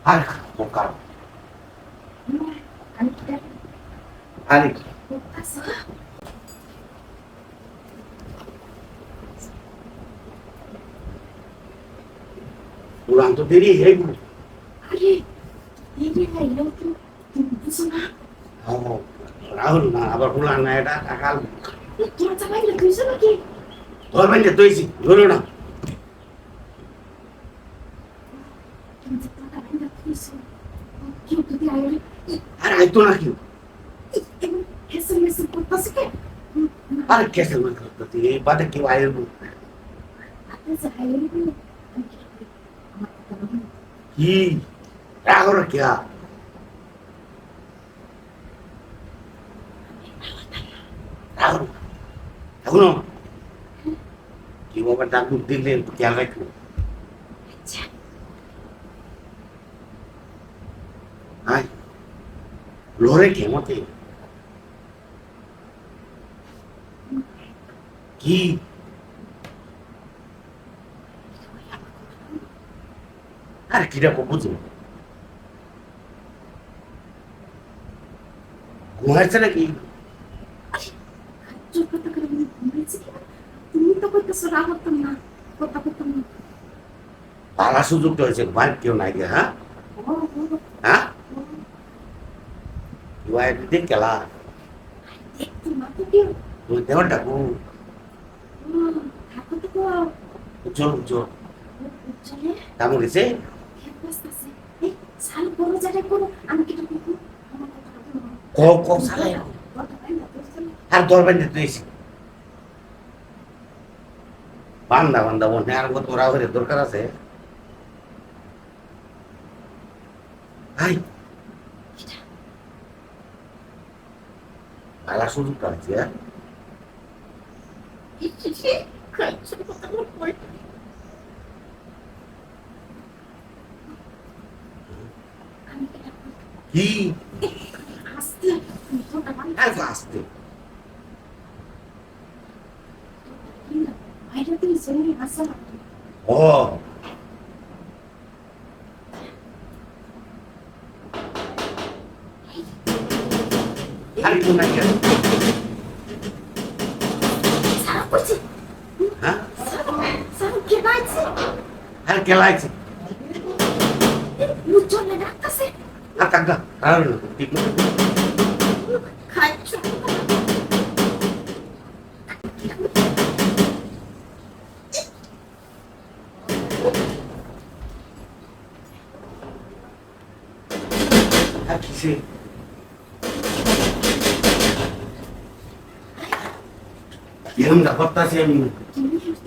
আর বোকা আমি কি দেখ আরে উড়ান তো দেরি হয়ে গেল। আরে এই যে এলো তো বুঝো না রাহুল না আবার উড়ান না এটা কাকাল তোরা চালাই না তুইছো নাকি ধরবেন যে তুইছি ধরো না তুমি যে তোরা চালাই না তুইছো কেউ যদি আইলে আর আইতো না কেউ হেসে হেসে করতেছে কে আরে কেসে মনে করতে এই বাদে কেউ আইব আপনি চাইলে কি রাগর কে রাহুল এখনো কি বাবা ডাকুর দিলেন খেয়াল রাখবো আয় লোরে কেমতে কি আর কিরা বুঝো ঘুমাইছে নাকি চোখ কথা করে ঘুমিয়েছি তুমি তো করতেছো রাগ করতাম না কথা করতাম না পালা সুযোগটা হয়েছে ঘুমার কেউ নাই গে হ্যাঁ হ্যাঁ ঘুমাই দিন খেলা দেখতো না তো কেউ তুই দেওয়ার ডাকু ঠাকুর তো বুঝো বুঝো চলে কেমন গেছে বসতেছে এই সাল বড় জায়গায় করো আমি কি করব ক সালাই আর দরবেন না তুই বান্দা বান্দা মনে আর কত ওরা হয়ে দরকার আছে হাই পালা সুযোগটা আছে হ্যাঁ কি আস্তে আর আসতে বাইরে তুই জরুরি আসা ও আর কি না কেন সারা করছি হ্যাঁ সারা কে গাইছে আর কেলাইছে মুচলে ডাকতেছে আর কাকা আর ঠিক না খাইছো আর কিসে এরম না করতেছি আমি তুমি সুস্থ